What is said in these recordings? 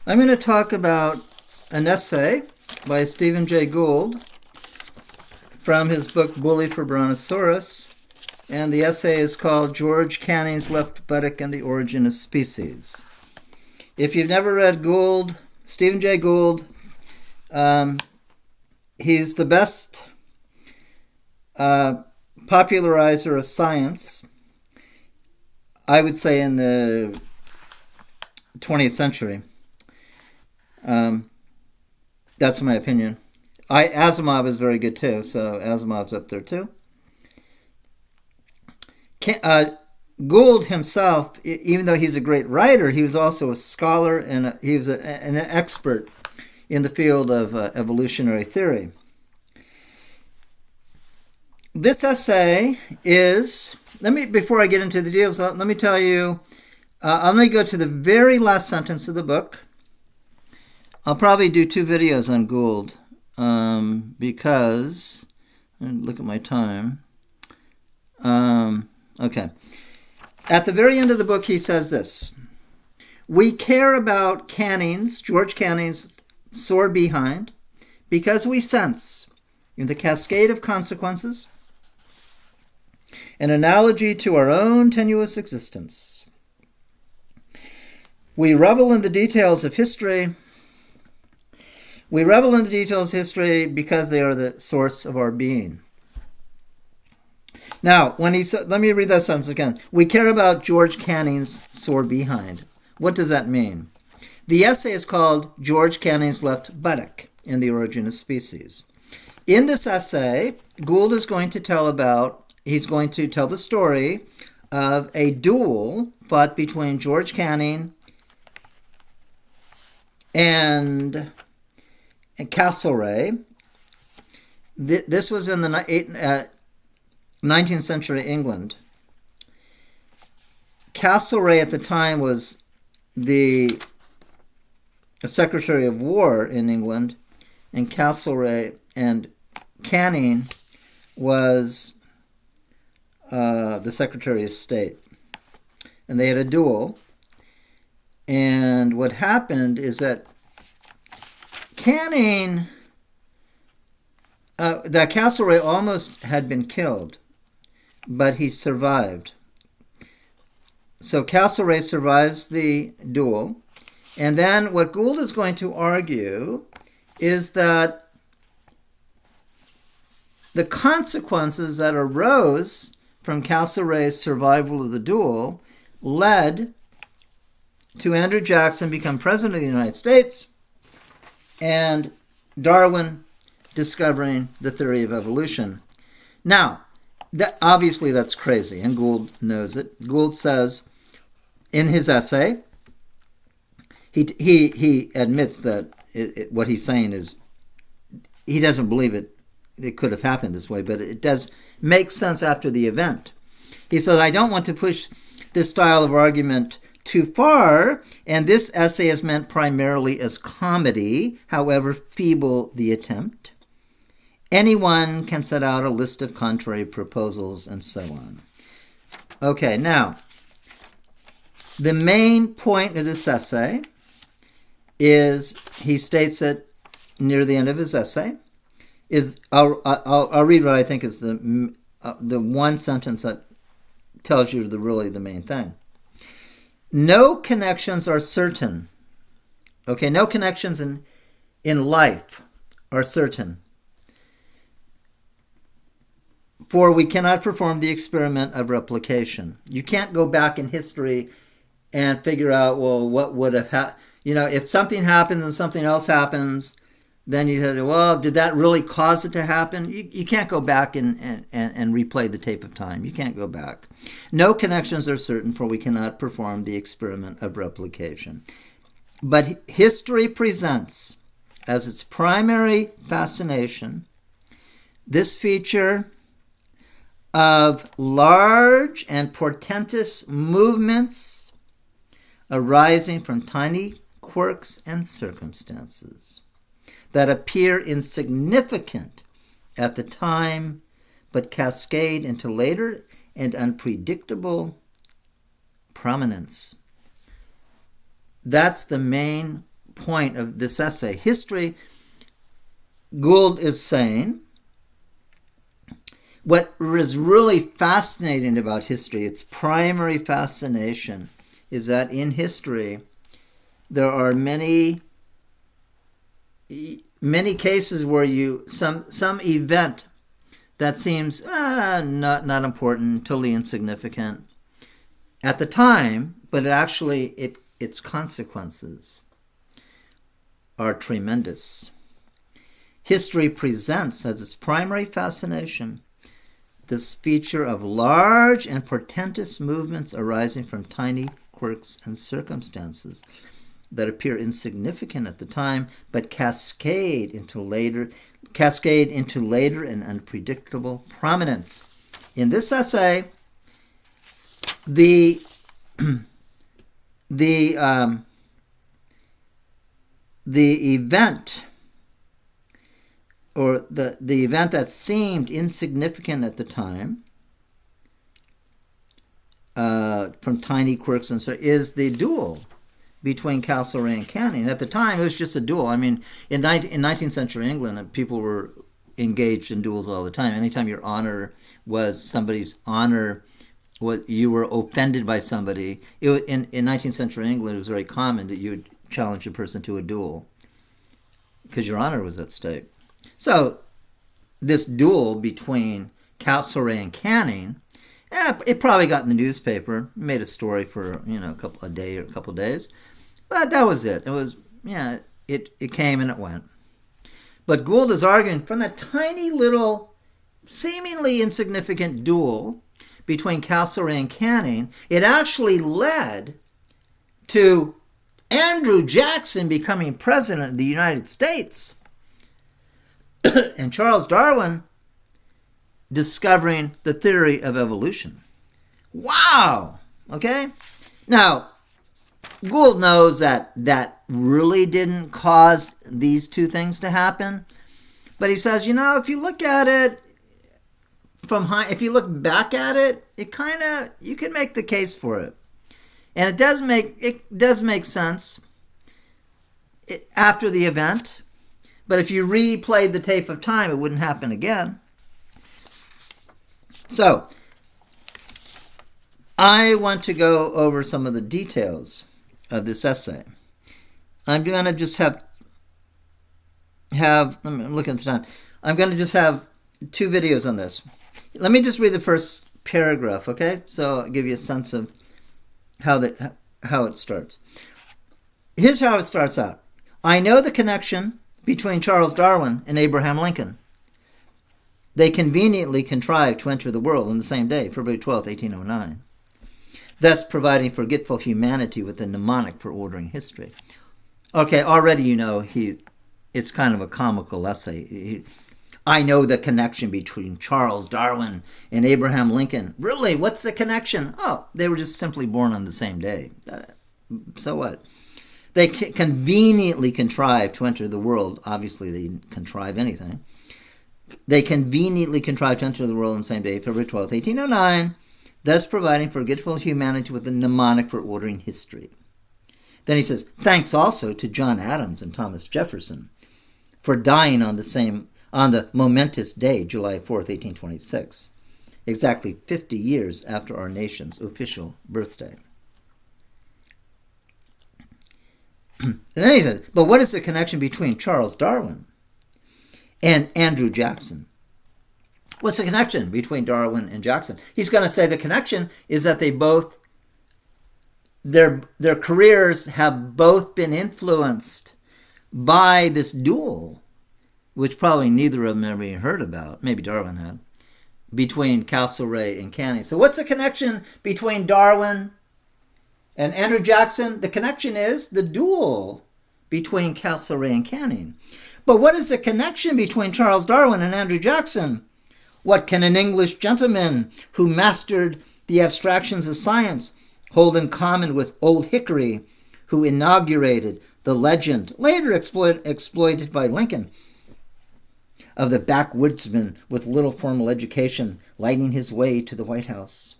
I'm going to talk about an essay by Stephen Jay Gould from his book Bully for Bronosauus, and the essay is called George Canning's Left Buttock and the Origin of Species. If you've never read Gould, Stephen Jay Gould, he's the best popularizer of science, I would say, in the 20th century. That's my opinion. Asimov is very good too, so Asimov's up there too. Gould himself, even though he's a great writer, he was also a scholar and he was an expert in the field of evolutionary theory. This essay is, before I get into the details, let me tell you, I'm going to go to the very last sentence of the book. I'll probably do 2 videos on Gould because, look at my time. Okay. At the very end of the book, he says this: we care about George Canning's sore behind because we sense in the cascade of consequences an analogy to our own tenuous existence. We revel in the details of history. We revel in the details of history because they are the source of our being. Now, when he said, let me read that sentence again. We care about George Canning's sore behind. What does that mean? The essay is called George Canning's Left Buttock and the Origin of Species. In this essay, Gould is going to tell the story of a duel fought between George Canning and Castlereagh. This was in the 19th century England. Castlereagh at the time was the Secretary of War in England, and Castlereagh and Canning was the Secretary of State. And they had a duel. And what happened is that that Castlereagh almost had been killed, but he survived. So Castlereagh survives the duel. And then what Gould is going to argue is that the consequences that arose from Castlereagh's survival of the duel led to Andrew Jackson become president of the United States and Darwin discovering the theory of evolution. Now, obviously that's crazy, and Gould knows it. Gould says in his essay, he admits that what he's saying is he doesn't believe it could have happened this way, but it does make sense after the event. He says, I don't want to push this style of argument too far, and this essay is meant primarily as comedy, however feeble the attempt. Anyone can set out a list of contrary proposals and so on. Okay, now, the main point of this essay is, he states it near the end of his essay, is, I'll read what I think is the one sentence that tells you really the main thing. No connections are certain. Okay, no connections in life are certain. For we cannot perform the experiment of replication. You can't go back in history and figure out, well, what would have happened. If something happens and something else happens, then you say, well, did that really cause it to happen? You can't go back and replay the tape of time. You can't go back. No connections are certain, for we cannot perform the experiment of replication. But history presents as its primary fascination this feature of large and portentous movements arising from tiny quirks and circumstances that appear insignificant at the time, but cascade into later and unpredictable prominence. That's the main point of this essay. History, Gould is saying, what is really fascinating about history, its primary fascination, is that in history there are many cases where some event that seems not important, totally insignificant at the time, but its consequences are tremendous. History presents as its primary fascination this feature of large and portentous movements arising from tiny quirks and circumstances that appear insignificant at the time, but cascade into later and unpredictable prominence. In this essay, the event, or the event that seemed insignificant at the time, from tiny quirks and so, is the duel between Castlereagh and Canning. At the time, it was just a duel. I mean, in 19th century England, people were engaged in duels all the time. Anytime your honor was somebody's honor, you were offended by somebody. In 19th century England, it was very common that you would challenge a person to a duel because your honor was at stake. So this duel between Castlereagh and Canning, it probably got in the newspaper, made a story for a couple of days, but that was it. It was it came and it went. But Gould is arguing from that tiny little, seemingly insignificant duel between Castlereagh and Canning, it actually led to Andrew Jackson becoming president of the United States and Charles Darwin discovering the theory of evolution. Wow! Okay? Now, Gould knows that really didn't cause these two things to happen. But he says, if you look at it if you look back at it, you can make the case for it. And it does make sense after the event. But if you replayed the tape of time, it wouldn't happen again. So, I want to go over some of the details of this essay. I'm going to just have I'm looking at the time. I'm going to just have 2 videos on this. Let me just read the first paragraph, okay? So I'll give you a sense of how it starts. Here's how it starts out. I know the connection between Charles Darwin and Abraham Lincoln. They conveniently contrived to enter the world on the same day, February 12, 1809, thus providing forgetful humanity with a mnemonic for ordering history. Okay, already it's kind of a comical essay. I know the connection between Charles Darwin and Abraham Lincoln. Really, what's the connection? Oh, they were just simply born on the same day. So what? They conveniently contrived to enter the world. Obviously, they didn't contrive anything. They conveniently contrived to enter the world on the same day, February 12, 1809, thus providing forgetful humanity with a mnemonic for ordering history. Then he says, thanks also to John Adams and Thomas Jefferson for dying on the momentous day, July 4th, 1826, exactly 50 years after our nation's official birthday. And then he says, but what is the connection between Charles Darwin and Andrew Jackson? What's the connection between Darwin and Jackson? He's going to say the connection is that they both, their careers have both been influenced by this duel, which probably neither of them ever even heard about, maybe Darwin had, between Castlereagh and Canning. So what's the connection between Darwin and Andrew Jackson? The connection is the duel between Castlereagh and Canning. But what is the connection between Charles Darwin and Andrew Jackson? What can an English gentleman who mastered the abstractions of science hold in common with Old Hickory, who inaugurated the legend, later exploited by Lincoln, of the backwoodsman with little formal education lighting his way to the White House?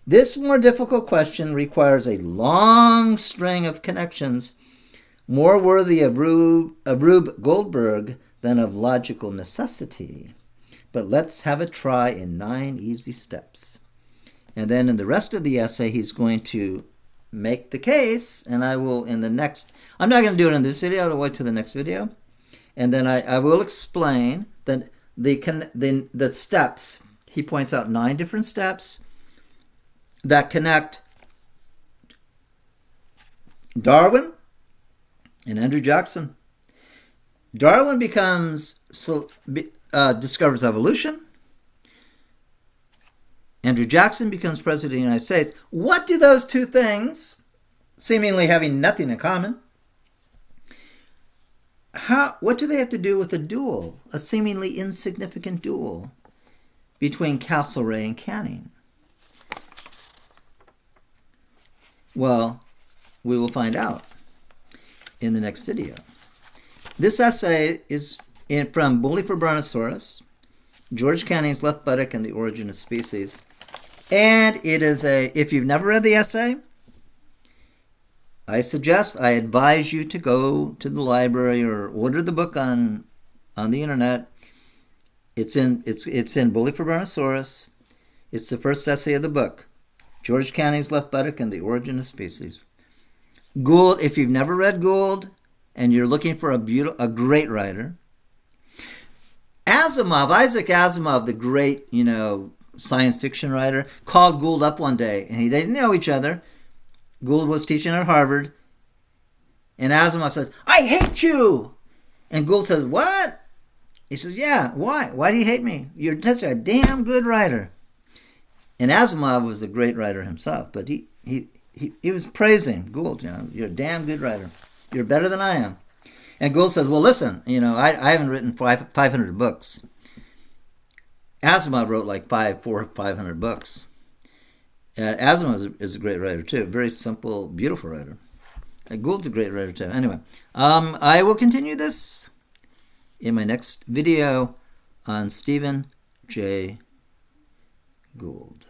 This more difficult question requires a long string of connections more worthy of Rube Goldberg than of logical necessity. But let's have a try in 9 easy steps. And then in the rest of the essay, he's going to make the case, and I will in the next, I'm not going to do it in this video, I'll wait till the next video. And then I will explain that the steps. He points out 9 different steps that connect Darwin and Andrew Jackson. Darwin discovers evolution. Andrew Jackson becomes president of the United States. What do those two things, seemingly having nothing in common, what do they have to do with a duel, a seemingly insignificant duel between Castlereagh and Canning? Well, we will find out in the next video. This essay is from Bully for Bronosaurus, George Canning's Left Buttock and the Origin of Species. And it is if you've never read the essay, I advise you to go to the library or order the book on the internet. It's in Bully for Bronosaurus. It's the first essay of the book. George Canning's Left Buttock and the Origin of Species. Gould, if you've never read Gould and you're looking for a great writer, Isaac Asimov, the great, science fiction writer, called Gould up one day, and they didn't know each other. Gould was teaching at Harvard, and Asimov said, "I hate you!" And Gould says, "What?" He says, "Yeah, why? Why do you hate me? You're such a damn good writer." And Asimov was a great writer himself, but he was praising Gould. You're a damn good writer. You're better than I am. And Gould says, "Well, listen, I haven't written 500 books. Asimov wrote like 500 books. Asimov is a great writer too. Very simple, beautiful writer. Gould's a great writer too. Anyway, I will continue this in my next video on Stephen Jay Gould.